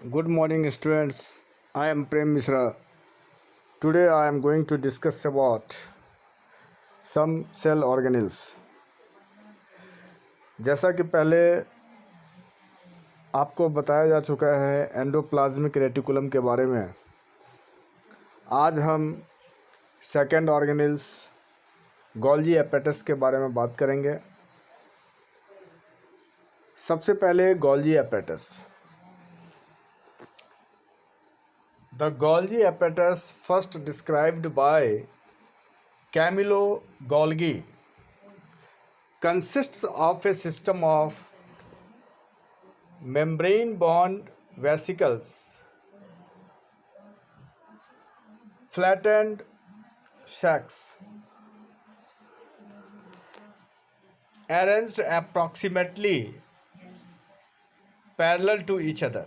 Good morning, students. I am Prem Misra. Today I am going to discuss about some cell organelles. जैसा कि पहले आपको बताया जा चुका है एंडोप्लाज्मिक रेटिकुलम के बारे में, आज हम सेकेंड ऑर्गेनेल्स गोल्जी एपेटस के बारे में बात करेंगे। सबसे पहले Golgi एपेटस। The Golgi apparatus, first described by Camillo Golgi, consists of a system of membrane-bound vesicles, flattened sacs, arranged approximately parallel to each other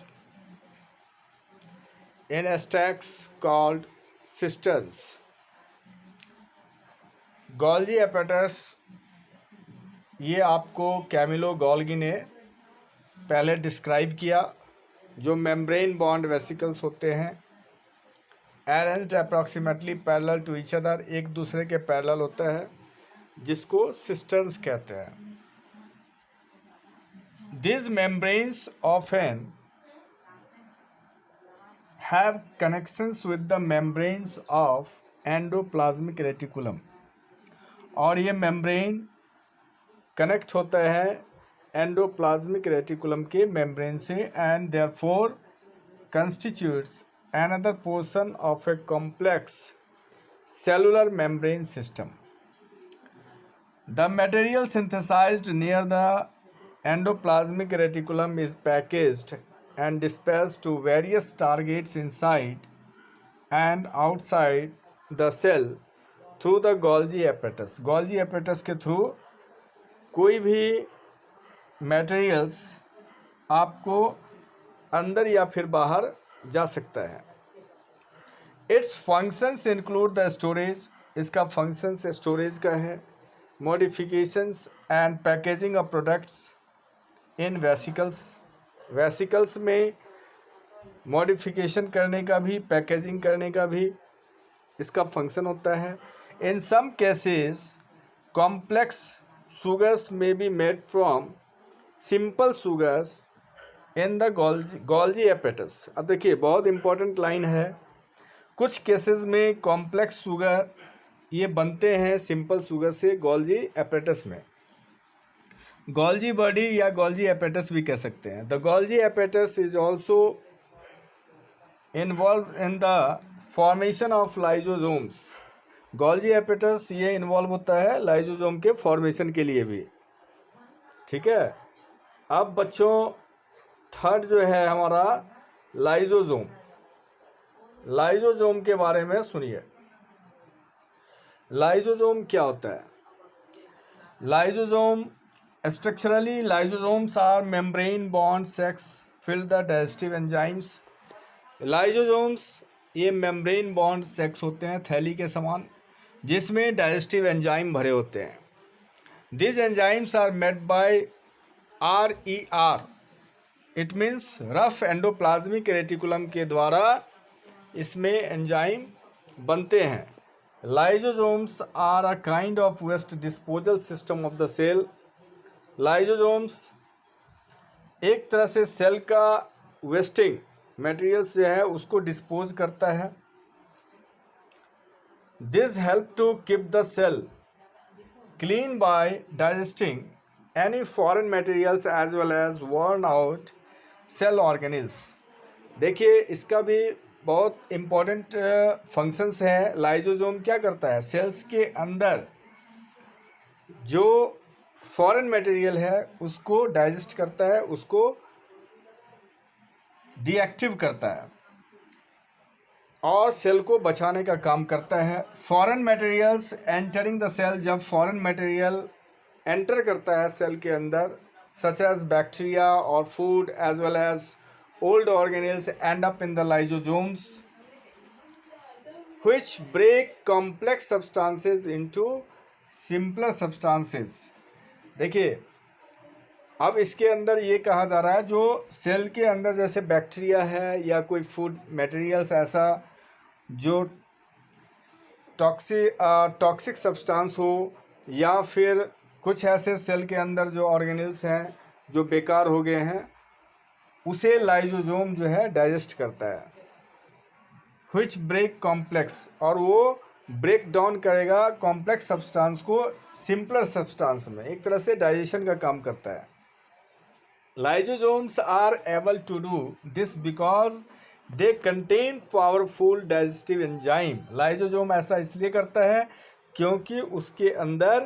in stacks called cisterns. Golgi apparatus ये आपको Camillo Golgi ने पहले describe किया, जो membrane bond vesicles होते हैं, arranged approximately parallel to each other, एक दूसरे के पैरेलल होता है, जिसको सिस्टर्न्स कहते हैं। This membranes often have connections with the membranes of endoplasmic reticulum, और ये मेम्ब्रेन कनेक्ट होता है एंडोप्लाज्मिक रेटिकुलम के मेम्ब्रेन से, and therefore constitutes another portion of a complex cellular membrane system. The material synthesized near the endoplasmic reticulum is packaged and dispersed to various targets inside and outside the cell through the Golgi apparatus. Golgi apparatus के through कोई भी materials आपको अंदर या फिर बाहर जा सकता है। It's functions include the storage, इसका फंक्शंस स्टोरेज का है, modifications and packaging of products in vesicles में मॉडिफिकेशन करने का भी, पैकेजिंग करने का भी इसका फंक्शन होता है। In some cases complex sugars में be made from simple sugars in the Golgi apparatus. अब देखिए, बहुत इंपॉर्टेंट लाइन है, कुछ केसेस में कॉम्प्लेक्स शुगर ये बनते हैं सिंपल शुगर से गोल्जी एपेटस में। गोल्जी बॉडी या गोल्जी एपेटस भी कह सकते हैं। The Golgi apparatus is also involve in the formation of lysosomes. Golgi apparatus ये इन्वॉल्व होता है लाइजोजोम के फॉर्मेशन के लिए भी, ठीक है। अब बच्चों, थर्ड जो है हमारा लाइजोजोम। लाइजोजोम के बारे में सुनिए। लाइजोजोम क्या होता है? Lysosome structurally, lysosomes are membrane bond sacs fill the digestive enzymes. Lysosomes ये मेम्ब्रेन बॉन्ड सेक्स होते हैं, थैली के समान, जिसमें डाइजेस्टिव एंजाइम भरे होते हैं। This enzymes are made by RER, it means rough endoplasmic reticulum के द्वारा इसमें एंजाइम बनते हैं। Lysosomes are a kind of waste disposal system of the cell. Lysosomes एक तरह से सेल का वेस्टिंग मटेरियल से है उसको डिस्पोज करता है। This help to keep the cell clean by digesting any foreign materials as well as worn out cell organelles. देखिए, इसका भी बहुत इम्पोर्टेंट फंक्शंस है। लाइजोसोम क्या करता है? सेल्स के अंदर जो फॉरेन मटेरियल है उसको डाइजेस्ट करता है, उसको डीएक्टिव करता है और सेल को बचाने का काम करता है। Foreign materials entering the cell, जब फॉरेन मटेरियल एंटर करता है सेल के अंदर, सच एज बैक्टीरिया और food as well as old organelles end up in the lysosomes which break complex substances into simpler substances. देखिए, अब इसके अंदर ये कहा जा रहा है जो सेल के अंदर जैसे बैक्टीरिया है या कोई फूड मटेरियल्स ऐसा जो टॉक्सिक सब्सटेंस हो, या फिर कुछ ऐसे सेल के अंदर जो ऑर्गेनिल्स हैं जो बेकार हो गए हैं, उसे लाइजोजोम जो है डाइजेस्ट करता है। व्हिच ब्रेक कॉम्प्लेक्स, और वो ब्रेक डाउन करेगा कॉम्प्लेक्स सब्सटेंस को सिंपलर सब्सटेंस में, एक तरह से डाइजेशन का काम करता है। Lysosomes are able to do this because they contain powerful digestive enzyme. Lysosome ऐसा इसलिए करता है क्योंकि उसके अंदर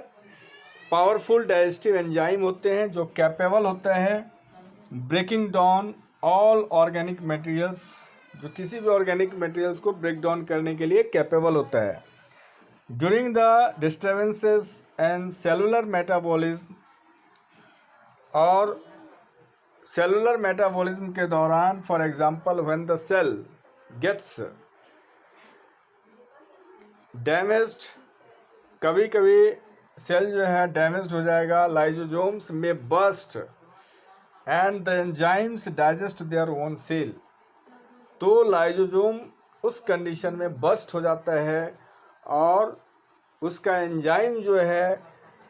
पावरफुल डाइजेस्टिव एंजाइम होते हैं जो कैपेबल होता है breaking down all organic materials, जो किसी भी ऑर्गेनिक मटेरियल्स को ब्रेक डाउन करने के लिए कैपेबल होता है। During the disturbances and cellular metabolism, और सेलुलर मेटाबॉलिज्म के दौरान, for example when the cell gets damaged, कभी कभी सेल जो है डैमेज्ड हो जाएगा, लाइजोजोम्स में burst and the enzymes digest their own cell. तो लाइजोजोम उस कंडीशन में बर्स्ट हो जाता है और उसका एंजाइम जो है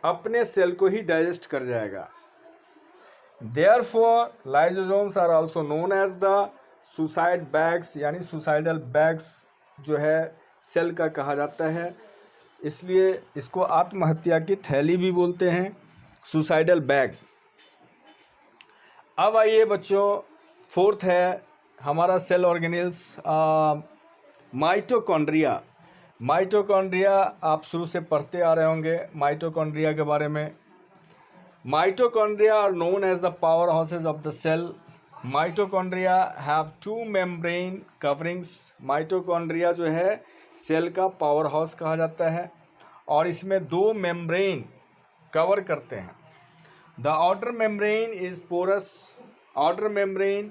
अपने सेल को ही डाइजेस्ट कर जाएगा। Therefore, lysosomes are also known as the suicide bags, यानी suicidal bags जो है सेल का कहा जाता है, इसलिए इसको आत्महत्या की थैली भी बोलते हैं, सुसाइडल बैग। अब आइए बच्चों, फोर्थ है हमारा सेल ऑर्गेनिल्स, माइटोकॉन्ड्रिया। माइटोकॉन्ड्रिया आप शुरू से पढ़ते आ रहे होंगे माइटोकॉन्ड्रिया के बारे में। Mitochondria are known as the powerhouses of the cell. Mitochondria have two membrane coverings. Mitochondria जो है सेल का पावर हाउस कहा जाता है और इसमें दो मेम्ब्रेन कवर करते हैं। The outer membrane is porous. Outer membrane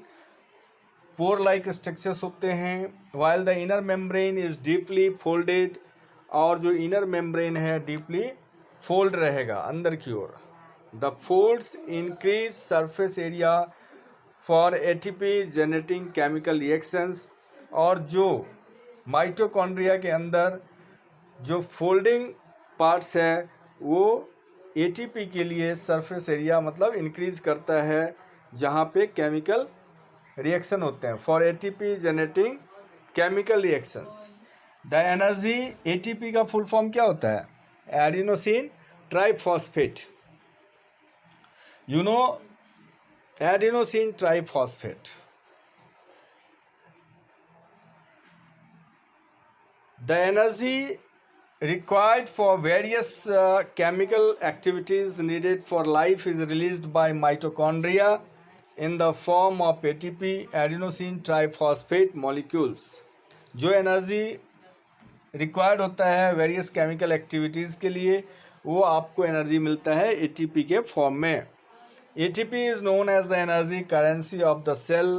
pore like structures होते हैं, while the inner membrane is deeply folded, और जो इनर मेम्ब्रेन है डीपली फोल्ड रहेगा अंदर की ओर। The folds increase surface area for ATP generating chemical reactions, और जो माइटोकॉन्ड्रिया के अंदर जो फोल्डिंग पार्ट्स है वो ATP के लिए सरफेस एरिया मतलब इंक्रीज करता है जहाँ पे केमिकल रिएक्शन होते हैं, for ATP generating chemical reactions. The energy, ATP का फुल फॉर्म क्या होता है? Adenosine triphosphate, you know adenosine triphosphate. The energy required for various chemical activities needed for life is released by mitochondria in the form of ATP, adenosine triphosphate molecules. जो energy required होता है various chemical activities के लिए वो आपको energy मिलता है ATP के फॉर्म में। ATP is known as the energy currency of the cell,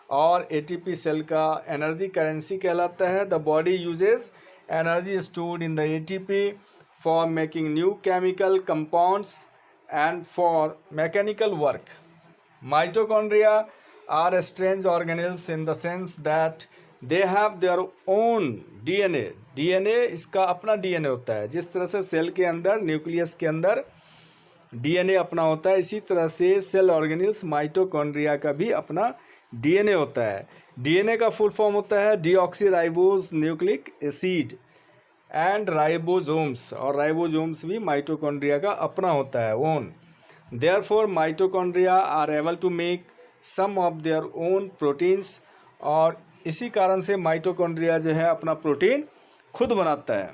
और ATP सेल का एनर्जी करेंसी कहलाता है। The body uses energy stored in the ATP for making new chemical compounds and for mechanical work. Mitochondria are strange organelles in the sense that they have their own DNA. DNA इसका अपना DNA होता है, जिस तरह से cell के अंदर nucleus के अंदर DNA अपना होता है, इसी तरह से सेल ऑर्गेनिल्स माइटोकॉन्ड्रिया का भी अपना DNA होता है। DNA का फुल फॉर्म होता है deoxyribose nucleic acid and ribosomes, और राइबोसोम्स भी माइटोकॉन्ड्रिया का अपना होता है own. Therefore mitochondria are able to make some of their own proteins, और इसी कारण से माइटोकॉन्ड्रिया जो है अपना प्रोटीन खुद बनाता है।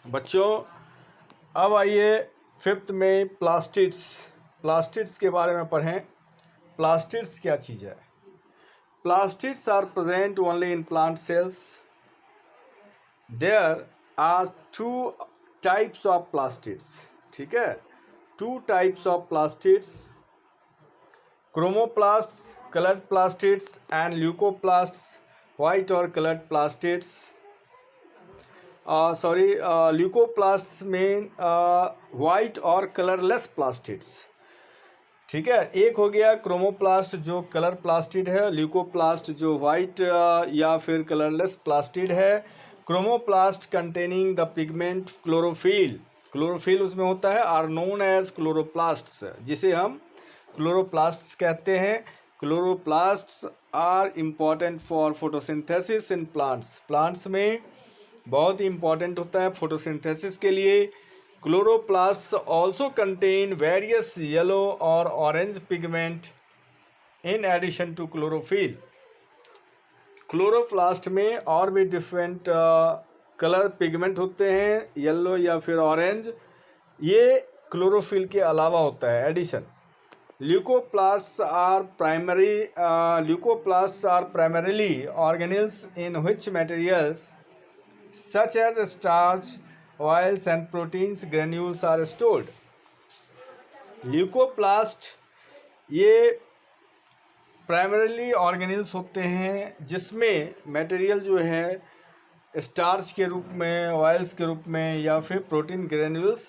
बच्चों अब आइए फिफ्थ में प्लास्टिड्स के बारे में पढ़ें। प्लास्टिड्स क्या चीज़ है? Plastids are present only in plant cells. There are two types of plastids, ठीक है, two types of plastids, chromoplasts coloured plastids and leucoplasts white और कलर्ड प्लास्टिड्स। सॉरी ल्यूकोप्लास्ट्स में वाइट और कलरलेस प्लास्टिड्स। ठीक है, एक हो गया क्रोमोप्लास्ट जो कलर प्लास्टिड है, ल्यूकोप्लास्ट जो वाइट या फिर कलरलेस प्लास्टिड है। Chromoplast containing the pigment chlorophyll, chlorophyll उसमें होता है, आर नोन एज क्लोरोप्लास्ट्स, जिसे हम क्लोरोप्लास्ट्स कहते हैं। Chloroplasts are important for photosynthesis in plants, plants में बहुत ही इंपॉर्टेंट होता है फोटोसिंथेसिस के लिए। Chloroplasts also contain various yellow और orange pigment in addition to chlorophyll. Chloroplast में और भी डिफरेंट कलर पिगमेंट होते हैं, येलो या फिर ऑरेंज, ये क्लोरोफिल के अलावा होता है, addition. Leucoplasts are primarily organelles in which materials such as starch, oils and proteins granules are stored. Leucoplast ये प्राइमरीली ऑर्गेनेल्स होते हैं जिसमें मटेरियल जो है स्टार्च के रूप में, ऑयल्स के रूप में या फिर प्रोटीन ग्रेन्यूल्स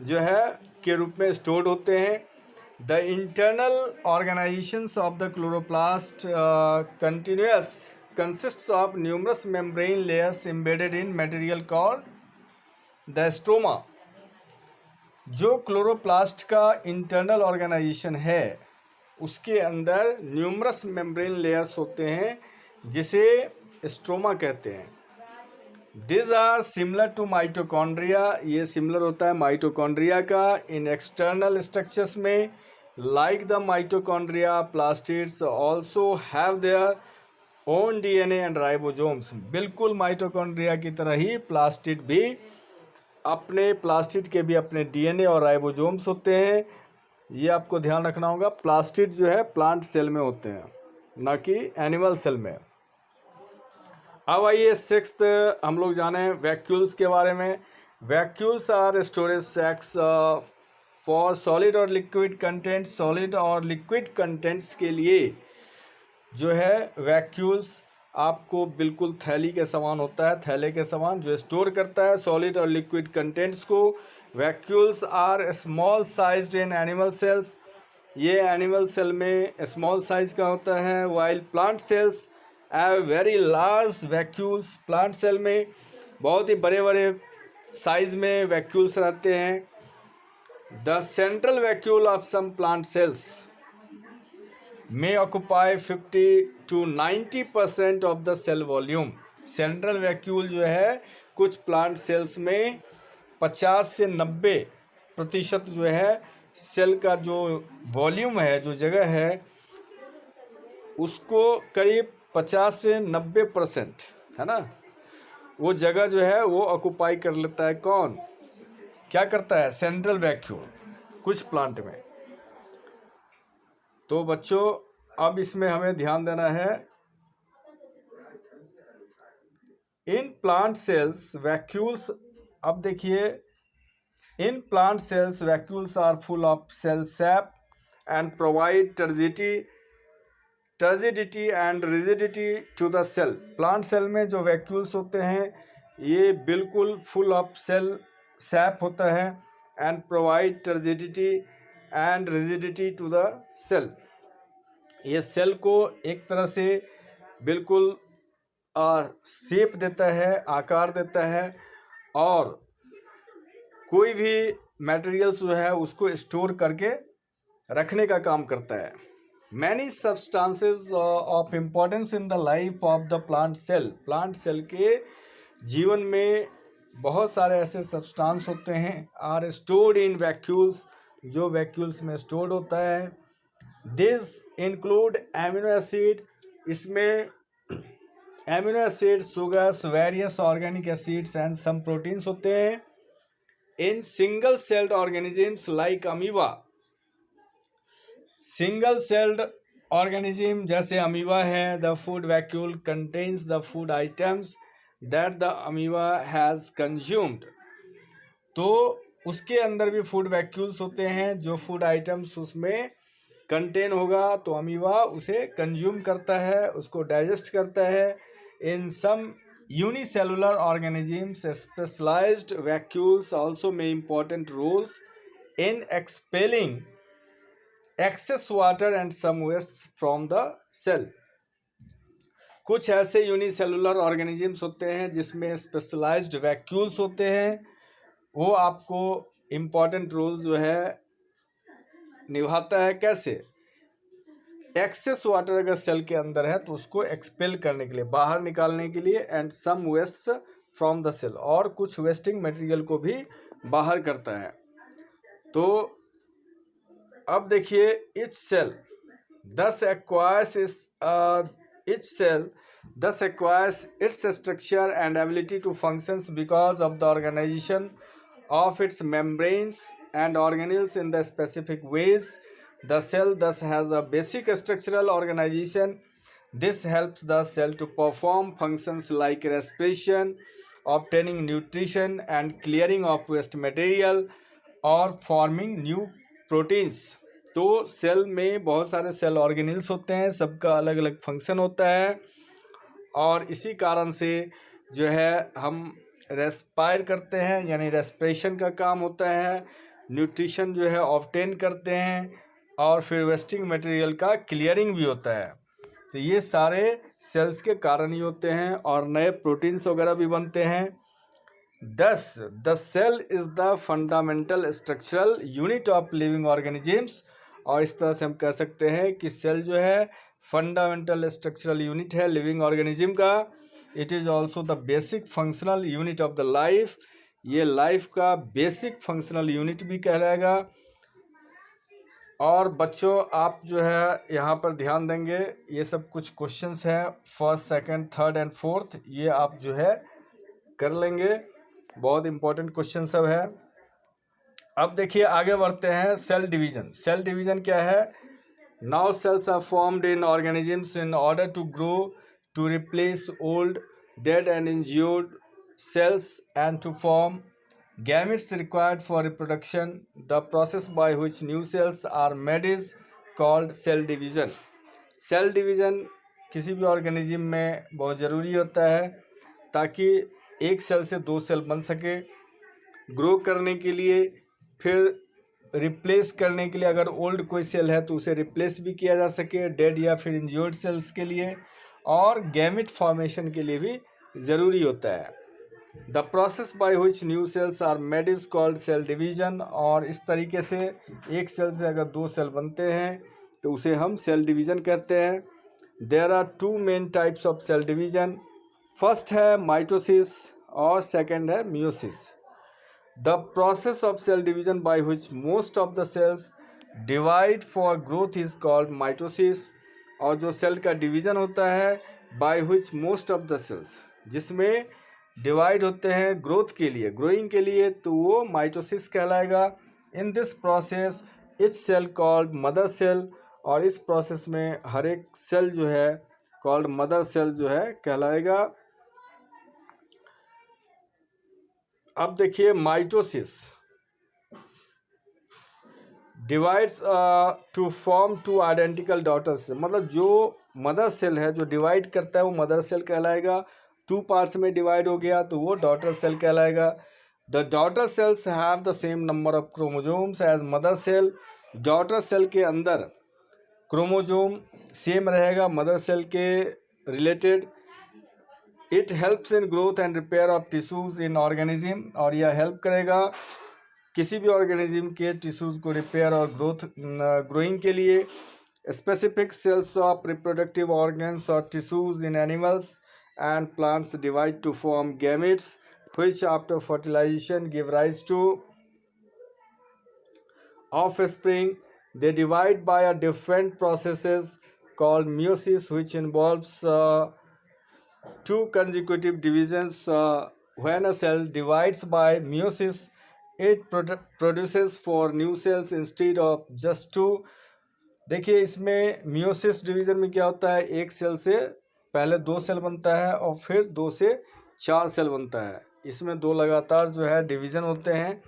जो है के रूप में स्टोर्ड होते हैं। The internal organisations of the chloroplast continuous consists of numerous membrane layers embedded in material called the stroma। जो क्लोरोप्लास्ट का इंटरनल ऑर्गेनाइजेशन है उसके अंदर न्यूमरस मेम्ब्रेन लेयर्स होते हैं जिसे स्ट्रोमा कहते हैं। This are similar to mitochondria, ये सिमिलर होता है माइटोकॉन्ड्रिया का इन एक्सटर्नल स्ट्रक्चर्स में। Like the mitochondria, plastids also have their own DNA and ribosomes. बिल्कुल माइटोकॉन्ड्रिया की तरह ही प्लास्टिड के भी अपने डीएनए और राइबोसोम्स होते हैं। ये आपको ध्यान रखना होगा। प्लास्टिड जो है प्लांट सेल में होते हैं, ना कि एनिमल सेल में। अब आइए सिक्स्थ हम लोग जाने वैक्यूल्स के बारे में। Vacuoles are storage sacs for solid और लिक्विड कंटेंट। सॉलिड और लिक्विड कंटेंट्स के लिए जो है वैक्यूल्स आपको बिल्कुल थैली के समान होता है, थैले के समान जो स्टोर करता है सॉलिड और लिक्विड कंटेंट्स को। Vacuoles are small sized in animal cells, ये एनिमल सेल में स्मॉल साइज का होता है। While plant cells have very large vacuoles, plant cell में बहुत ही बड़े बड़े साइज में वैक्यूल्स रहते हैं। The central vacuole of some plant cells may occupy 50 to 90% of the cell volume। Central vacuole जो है कुछ प्लांट सेल्स में 50 से 90% जो है सेल का जो वॉल्यूम है, जो जगह है, उसको करीब 50 से 90% है ना, वो जगह जो है वो ऑक्यूपाई कर लेता है। कौन क्या करता है? सेंट्रल वैक्यूल कुछ प्लांट में। तो बच्चों अब इसमें हमें ध्यान देना है, इन प्लांट सेल्स वैक्यूल्स, अब देखिए, in plant cells vacuoles are full of cell sap and provide turgidity and rigidity to the cell. Plant cell में जो वैक्यूल्स होते हैं ये बिल्कुल फुल ऑफ सेल सैप होता है and provide turgidity and rigidity to the cell. ये cell को एक तरह से बिल्कुल शेप देता है, आकार देता है, और कोई भी मटेरियल्स जो है उसको स्टोर करके रखने का काम करता है। Many substances of importance in the life of the plant cell. Plant cell के जीवन में बहुत सारे ऐसे सब्सटेंस होते हैं, आर स्टोर्ड इन वैक्यूल्स, जो वैक्यूल्स में स्टोर्ड होता है। दिस इंक्लूड एमिनो एसिड, इसमें amino acid, sugars, various organic acids and some proteins होते हैं। In single celled organisms like amoeba, single celled organism जैसे अमीबा है, the food vacuole contains the food items that the amoeba has consumed. तो उसके अंदर भी food vacuoles होते हैं, जो फूड आइटम्स उसमें कंटेन होगा तो अमीबा उसे कंज्यूम करता है, उसको डाइजेस्ट करता है। In some Unicellular organisms, specialized vacuoles also play important roles in expelling excess water and some wastes from the cell. कुछ ऐसे यूनिसेलुलर ऑर्गेनिजम्स होते हैं जिसमें स्पेशलाइज्ड वैक्यूल्स होते हैं, वो आपको इम्पॉर्टेंट रोल जो है निभाता है. कैसे? एक्सेस वाटर अगर सेल के अंदर है तो उसको एक्सपेल करने के लिए, बाहर निकालने के लिए, and some wastes from the cell, और कुछ वेस्टिंग मटेरियल को भी बाहर करता है. तो अब देखिए, each cell thus acquires its structure and ability to functions because of the organization of its membranes and organelles in the specific ways. The cell thus has a basic structural organization. This helps the cell to perform functions like respiration, obtaining nutrition, and clearing of waste material और forming new proteins. तो cell में बहुत सारे cell organelles होते हैं, सबका अलग अलग फंक्शन होता है, और इसी कारण से जो है हम रेस्पायर करते हैं, यानी रेस्पिरेशन का काम होता है, न्यूट्रिशन जो है ऑब्टेन करते हैं, और फिर वेस्टिंग मटेरियल का क्लियरिंग भी होता है. तो ये सारे सेल्स के कारण ही होते हैं, और नए प्रोटीन्स वगैरह भी बनते हैं. Thus, the cell is the fundamental structural unit of living organisms. और इस तरह से हम कह सकते हैं कि सेल जो है फंडामेंटल स्ट्रक्चरल यूनिट है लिविंग ऑर्गेनिज्म का. It is also the basic functional unit of the life. ये लाइफ का बेसिक फंक्शनल यूनिट भी कहलाएगा. और बच्चों, आप जो है यहाँ पर ध्यान देंगे, ये सब कुछ क्वेश्चंस हैं, first, second, third and fourth, ये आप जो है कर लेंगे. बहुत इंपॉर्टेंट क्वेश्चन सब है. अब देखिए आगे बढ़ते हैं. Cell division. सेल डिवीजन क्या है? Now cells are formed in organisms in order to grow, to replace old, dead and injured cells and to form gametes required for reproduction. The process by which new cells are made is called cell division. Cell division किसी भी organism में बहुत ज़रूरी होता है ताकि एक cell से दो सेल बन सके, ग्रो करने के लिए, फिर रिप्लेस करने के लिए, अगर ओल्ड कोई सेल है तो उसे रिप्लेस भी किया जा सके, डेड या फिर इंज्योर्ड सेल्स के लिए, और गैमेट फॉर्मेशन के लिए भी ज़रूरी होता है. The process by which new cells are made is called cell division. और इस तरीके से एक सेल से अगर दो सेल बनते हैं तो उसे हम सेल डिवीजन कहते हैं. There are two main types of cell division. First है माइटोसिस और सेकंड है meiosis. The process of cell division by which most of the cells divide for growth is called mitosis. और जो cell का division होता है by which most of the cells, जिसमें divide होते हैं ग्रोथ के लिए, ग्रोइंग के लिए, तो वो माइटोसिस कहलाएगा. In this process each cell called mother cell. और इस प्रोसेस में हर एक सेल जो है कॉल्ड मदर सेल जो है कहलाएगा. अब देखिए, mitosis divides to form two identical daughters. मतलब जो मदर सेल है जो डिवाइड करता है वो मदर सेल कहलाएगा. टू पार्ट्स में डिवाइड हो गया तो वो डॉटर सेल कहलाएगा. The daughter cells have the same number of chromosomes as mother cell. Daughter cell के अंदर क्रोमोजोम सेम रहेगा मदर सेल के related. It helps in growth and repair of tissues in organism. और यह help करेगा किसी भी ऑर्गेनिज्म के टिश्यूज को रिपेयर और ग्रोइंग के लिए. Specific cells of reproductive organs और tissues in animals and plants divide to form gametes which after fertilization give rise to offspring. They divide by a different processes called meiosis which involves two consecutive divisions. When a cell divides by meiosis, it produces four new cells instead of just two. देखिए, इसमें meiosis division में क्या होता है, एक cell से पहले दो सेल बनता है और फिर दो से चार सेल बनता है. इसमें दो लगातार जो है डिवीज़न होते हैं.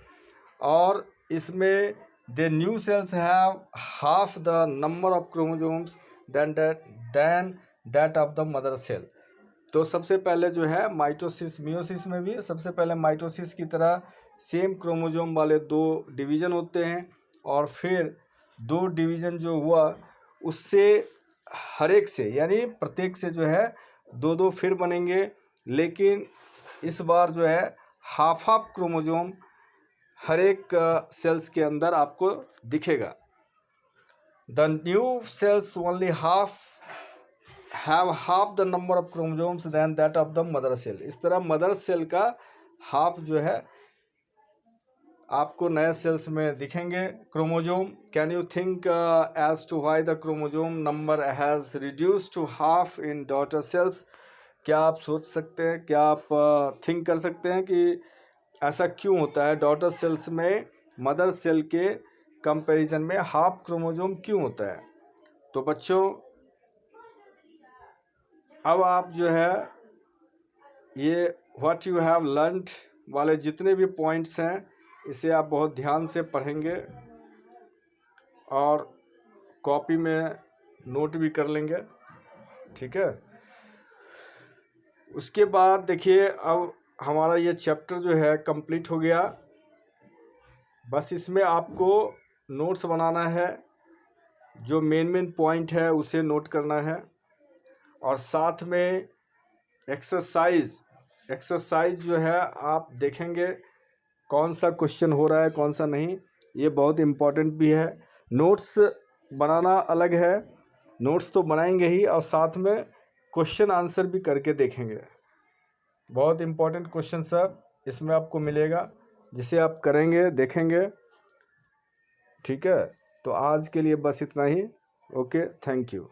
और इसमें the new cells have half the number of chromosomes than that of the mother cell. तो सबसे पहले जो है माइटोसिस, मियोसिस में भी सबसे पहले माइटोसिस की तरह सेम क्रोमोसोम वाले 2 डिवीज़न होते हैं, और फिर 2 डिवीज़न जो हुआ उससे हर एक से यानी प्रत्येक से जो है 2-2 फिर बनेंगे, लेकिन इस बार जो है हाफ हाफ क्रोमोसोम हर एक सेल्स के अंदर आपको दिखेगा। The new cells only have half the number of chromosomes than that of the mother cell. इस तरह मदर सेल का हाफ जो है आपको नए सेल्स में दिखेंगे chromosome. Can you think as to why the chromosome number has reduced to half in daughter cells? क्या आप सोच सकते हैं, क्या आप थिंक कर सकते हैं कि ऐसा क्यों होता है? डॉटर सेल्स में मदर सेल के कंपैरिजन में हाफ क्रोमोसोम क्यों होता है? तो बच्चों, अब आप जो है ये व्हाट यू हैव लर्नड वाले जितने भी पॉइंट्स हैं इसे आप बहुत ध्यान से पढ़ेंगे और कॉपी में नोट भी कर लेंगे, ठीक है। उसके बाद देखिए, अब हमारा ये चैप्टर जो है कंप्लीट हो गया। बस इसमें आपको नोट्स बनाना है, जो मेन पॉइंट है उसे नोट करना है, और साथ में एक्सरसाइज जो है आप देखेंगे कौन सा क्वेश्चन हो रहा है कौन सा नहीं, ये बहुत इम्पोर्टेंट भी है। नोट्स बनाना अलग है, नोट्स तो बनाएंगे ही, और साथ में क्वेश्चन आंसर भी करके देखेंगे। बहुत इम्पोर्टेंट क्वेश्चन सब इसमें आपको मिलेगा, जिसे आप करेंगे, देखेंगे, ठीक है। तो आज के लिए बस इतना ही। Okay, thank you.